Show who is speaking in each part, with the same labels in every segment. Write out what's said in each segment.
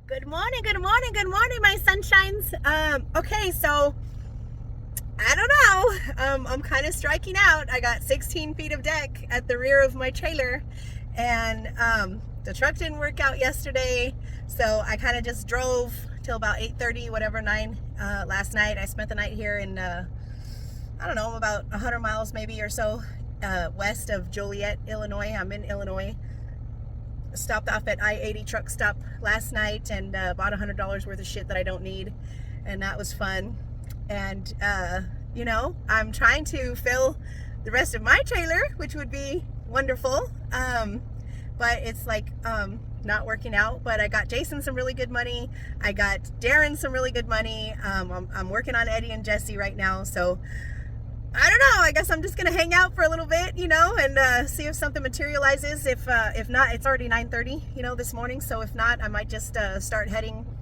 Speaker 1: Good morning, good morning, good morning, my sunshines. Okay, so I don't know. I'm kind of striking out. I got 16 feet of deck at the rear of my trailer, and the truck didn't work out yesterday, so I kind of just drove till about 8:30, whatever, 9 last night. I spent the night here in I don't know, about 100 miles maybe or so west of Joliet, Illinois. I'm in Illinois. Stopped off at I-80 truck stop last night and bought $100 worth of shit that I don't need, and that was fun. And you know, I'm trying to fill the rest of my trailer, which would be wonderful, but it's like not working out. But I got Jason some really good money, I got Darren some really good money. I'm working on Eddie and Jesse right now, so I don't know. I guess I'm just gonna hang out for a little bit, you know, and see if something materializes. If not, it's already 9:30, you know, this morning. So if not, I might just start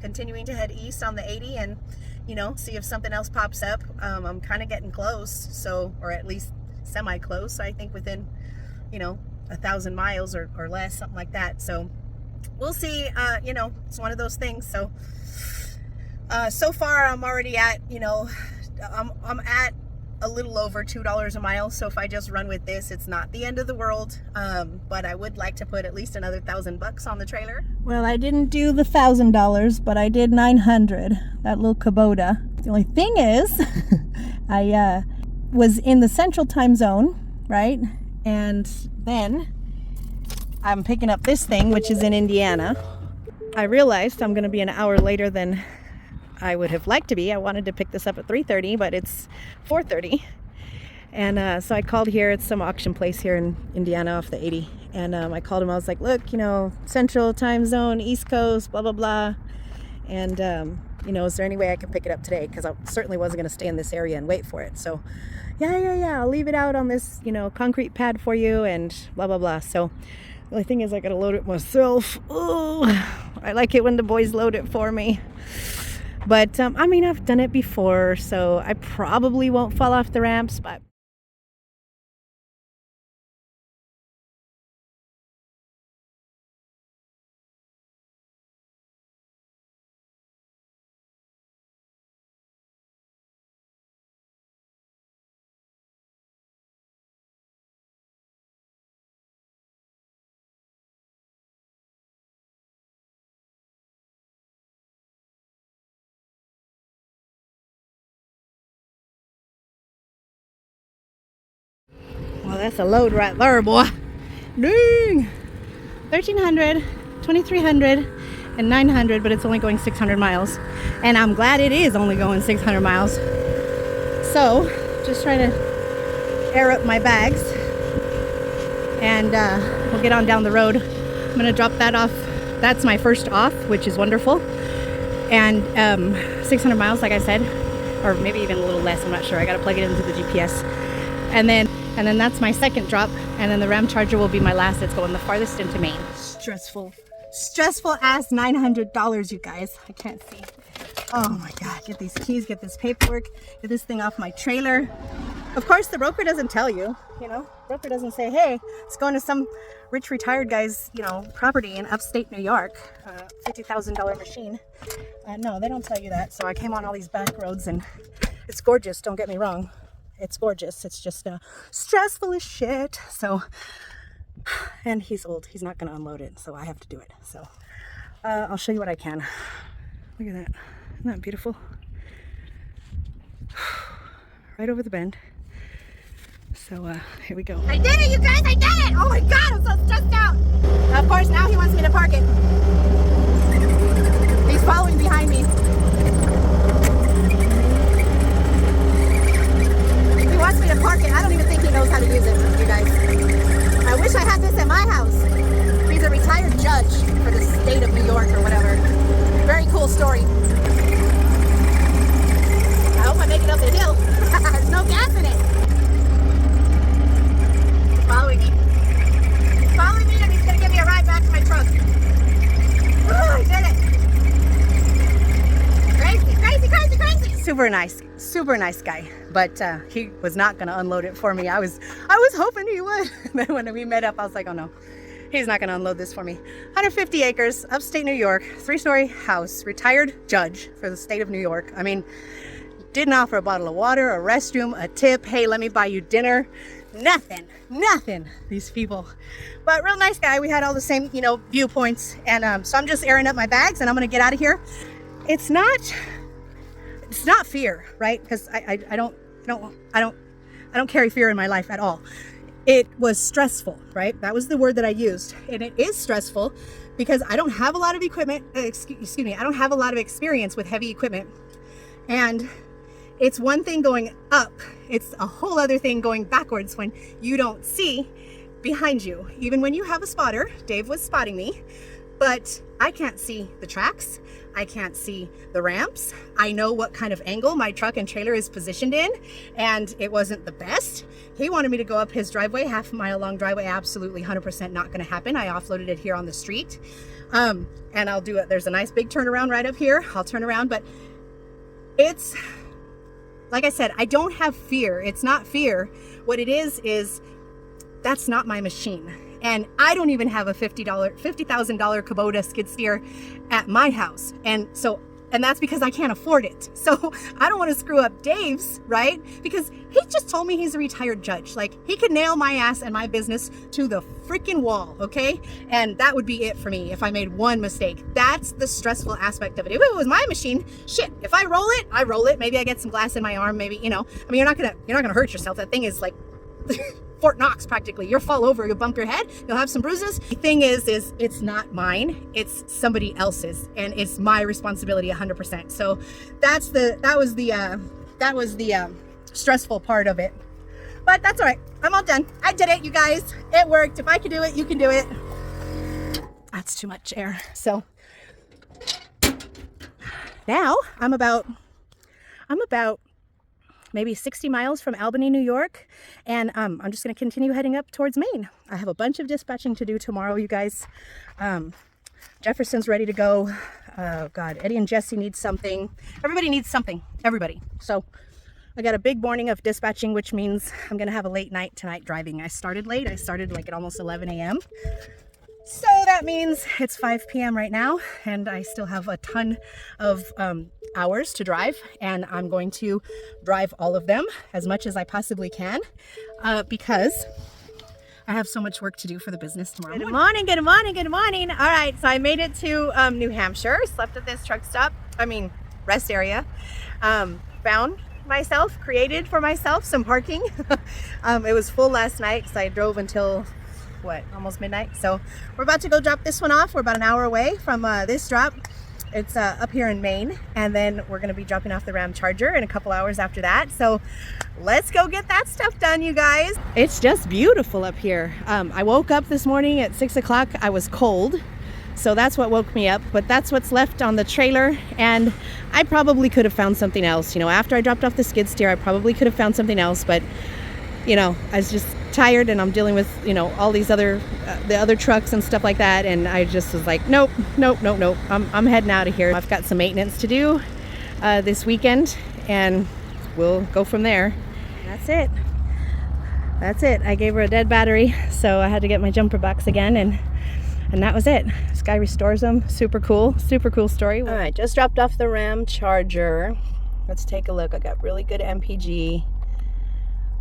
Speaker 1: continuing to head east on the 80, and you know, see if something else pops up. I'm kind of getting close, so, or at least semi-close. I think within, you know, 1,000 miles or less, something like that. So we'll see. You know, it's one of those things. So so far, I'm already at, you know, I'm at a little over $2 a mile. So if I just run with this, it's not the end of the world. But I would like to put at least another $1,000 on the trailer. Well, I didn't do the $1,000, but I did 900. That little Kubota. The only thing is, I was in the central time zone, right? And then I'm picking up this thing, which is in Indiana. I realized I'm going to be an hour later than I would have liked to be. I wanted to pick this up at 3:30, but it's 4:30. And so I called here. It's some auction place here in Indiana off the 80. And I called him. I was like, look, you know, central time zone, East Coast, blah, blah, blah. And, you know, is there any way I could pick it up today? Because I certainly wasn't going to stay in this area and wait for it. So, yeah, I'll leave it out on this, you know, concrete pad for you and blah, blah, blah. So the only thing is I got to load it myself. Oh, I like it when the boys load it for me. But, I mean, I've done it before, so I probably won't fall off the ramps, but well, that's a load right there, boy. Dang! 1,300, 2,300, and 900, but it's only going 600 miles. And I'm glad it is only going 600 miles. So, just trying to air up my bags. And we'll get on down the road. I'm going to drop that off. That's my first off, which is wonderful. And 600 miles, like I said, or maybe even a little less, I'm not sure. I got to plug it into the GPS. And then that's my second drop, and then the Ram Charger will be my last. It's going the farthest into Maine. Stressful ass $900, you guys. I can't see. Oh my God, get these keys, get this paperwork, get this thing off my trailer. Of course, the broker doesn't tell you, you know, broker doesn't say, hey, it's going to some rich retired guy's, you know, property in upstate New York, $50,000 machine. No, they don't tell you that. So I came on all these back roads, and it's gorgeous, don't get me wrong. It's gorgeous. It's just stressful as shit. So, and he's old. He's not going to unload it, so I have to do it. So, I'll show you what I can. Look at that. Isn't that beautiful? Right over the bend. So, here we go. I did it, you guys! I did it! Oh my God, I'm so stressed out. Of course, now he wants me to park it. He's following behind me. He wants me to park it. I don't even think he knows how to use it, you guys. I wish I had this at my house. He's a retired judge for the state of New York or whatever. Very cool story. I hope I make it up the hill. There's no gas in it. He's following me. He's following me, and he's going to give me a ride back to my truck. Oh, I did it. Crazy, crazy, crazy, crazy. Super nice guy. But he was not going to unload it for me. I was hoping he would. Then when we met up, I was like, oh no. He's not gonna unload this for me. 150 acres, upstate New York, 3-story house, retired judge for the state of New York. I mean, didn't offer a bottle of water, a restroom, a tip. Hey, let me buy you dinner. Nothing, these people. But real nice guy. We had all the same, you know, viewpoints. And so I'm just airing up my bags and I'm gonna get out of here. It's not fear, right? Because I don't carry fear in my life at all. It was stressful, right? That was the word that I used. And it is stressful because I don't have a lot of equipment, excuse me, I don't have a lot of experience with heavy equipment. And it's one thing going up, it's a whole other thing going backwards when you don't see behind you. Even when you have a spotter, Dave was spotting me, but I can't see the tracks. I can't see the ramps. I know what kind of angle my truck and trailer is positioned in, and it wasn't the best. He wanted me to go up his driveway, half-mile long driveway. Absolutely 100% not gonna happen. I offloaded it here on the street. And I'll do it. There's a nice big turnaround right up here. I'll turn around, but it's, like I said, I don't have fear. It's not fear. What it is that's not my machine. And I don't even have a $50,000 Kubota skid steer at my house. And that's because I can't afford it. So I don't want to screw up Dave's, right? Because he just told me he's a retired judge. Like, he could nail my ass and my business to the freaking wall, okay? And that would be it for me if I made one mistake. That's the stressful aspect of it. If it was my machine, shit, if I roll it, I roll it. Maybe I get some glass in my arm, maybe, you know. I mean, you're not gonna hurt yourself. That thing is like Fort Knox practically. You'll fall over, you'll bump your head, you'll have some bruises. The thing is it's not mine, it's somebody else's, and it's my responsibility 100%. So that was the stressful part of it. But that's all right. I'm all done. I did it, you guys. It worked. If I can do it, you can do it. That's too much air. So now I'm about maybe 60 miles from Albany, New York. And I'm just gonna continue heading up towards Maine. I have a bunch of dispatching to do tomorrow, you guys. Jefferson's ready to go. Oh God, Eddie and Jesse need something. Everybody needs something, everybody. So I got a big morning of dispatching, which means I'm gonna have a late night tonight driving. I started late, I started like at almost 11 a.m. So that means it's 5 p.m. right now, and I still have a ton of hours to drive, and I'm going to drive all of them as much as I possibly can because I have so much work to do for the business tomorrow. Good morning, good morning, good morning. All right, so I made it to New Hampshire, slept at this truck stop, rest area. Created for myself some parking. It was full last night because I drove until almost midnight. So we're about to go drop this one off. We're about an hour away from this drop. It's up here in Maine, and then we're going to be dropping off the Ram Charger in a couple hours after that. So let's go get that stuff done, you guys. It's just beautiful up here. I woke up this morning at 6 o'clock. I was cold, so that's what woke me up, but that's what's left on the trailer, and I probably could have found something else. You know, after I dropped off the skid steer, I probably could have found something else, but you know, I was just tired, and I'm dealing with, you know, all these the other trucks and stuff like that, and I just was like, nope. I'm heading out of here. I've got some maintenance to do this weekend, and we'll go from there. That's it. I gave her a dead battery, so I had to get my jumper box again, and that was it. This guy restores them. Super cool story. All right, just dropped off the Ram Charger. Let's take a look. I got really good MPG.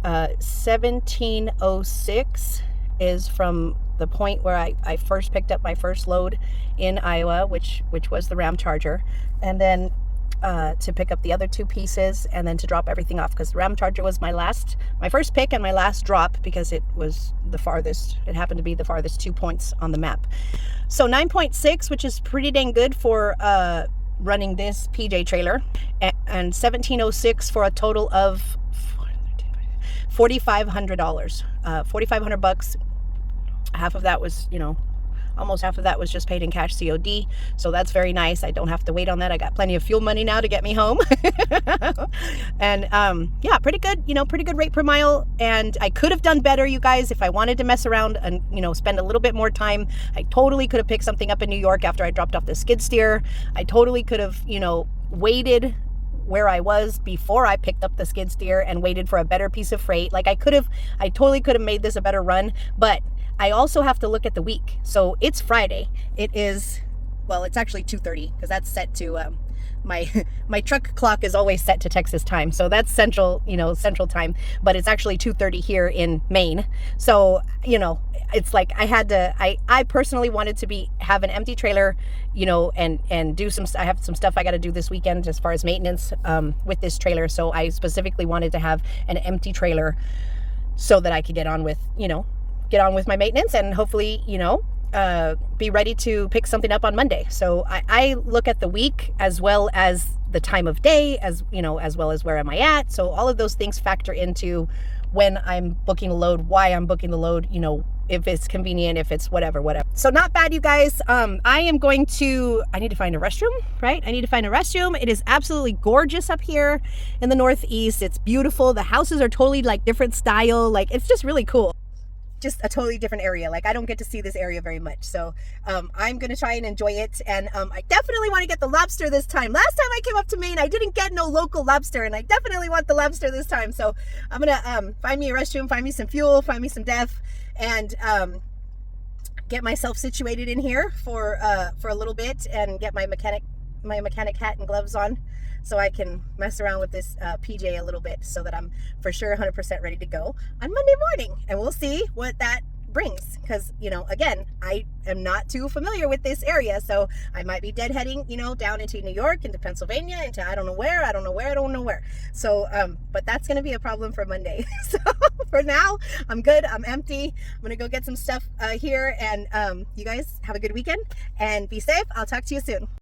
Speaker 1: 1706 is from the point where I first picked up my first load in Iowa, which was the Ram Charger, and then to pick up the other two pieces, and then to drop everything off, because the Ram Charger was my first pick and my last drop, because it was the farthest. It happened to be the farthest 2 points on the map. So 9.6, which is pretty dang good for running this PJ trailer, and 1706 for a total of $4,500. $4,500. Half of that was, almost half of that was just paid in cash COD. So that's very nice. I don't have to wait on that. I got plenty of fuel money now to get me home. And yeah, pretty good, pretty good rate per mile. And I could have done better, you guys, if I wanted to mess around and, spend a little bit more time. I totally could have picked something up in New York after I dropped off the skid steer. I totally could have, waited where I was before I picked up the skid steer and waited for a better piece of freight. Like I totally could have made this a better run, but I also have to look at the week. So it's Friday. It is, well, it's actually 2:30 because that's set to my truck clock is always set to Texas time, so that's central time, but it's actually 2:30 here in Maine. So it's like I personally wanted to have an empty trailer, and do I have some stuff I got to do this weekend as far as maintenance with this trailer. So I specifically wanted to have an empty trailer so that I could get on with my maintenance and hopefully be ready to pick something up on Monday. So I look at the week as well as the time of day, as well as where am I at. So all of those things factor into when I'm booking a load, why I'm booking the load, if it's convenient, if it's whatever. So not bad, you guys. I need to find a restroom, right? I need to find a restroom. It is absolutely gorgeous up here in the Northeast. It's beautiful. The houses are totally like different style. Like, it's just really cool. Just a totally different area. Like, I don't get to see this area very much, so I'm gonna try and enjoy it. And I definitely want to get the lobster this time. Last time I came up to Maine, I didn't get no local lobster, and I definitely want the lobster this time. So I'm gonna find me a restroom, find me some fuel, find me some def, and get myself situated in here for a little bit, and get my mechanic hat and gloves on, so I can mess around with this PJ a little bit, so that I'm for sure 100% ready to go on Monday morning. And we'll see what that brings, because again, I am not too familiar with this area, so I might be deadheading down into New York, into Pennsylvania, into I don't know where. So but that's gonna be a problem for Monday. So for now, I'm good. I'm empty. I'm gonna go get some stuff here, and you guys have a good weekend and be safe. I'll talk to you soon.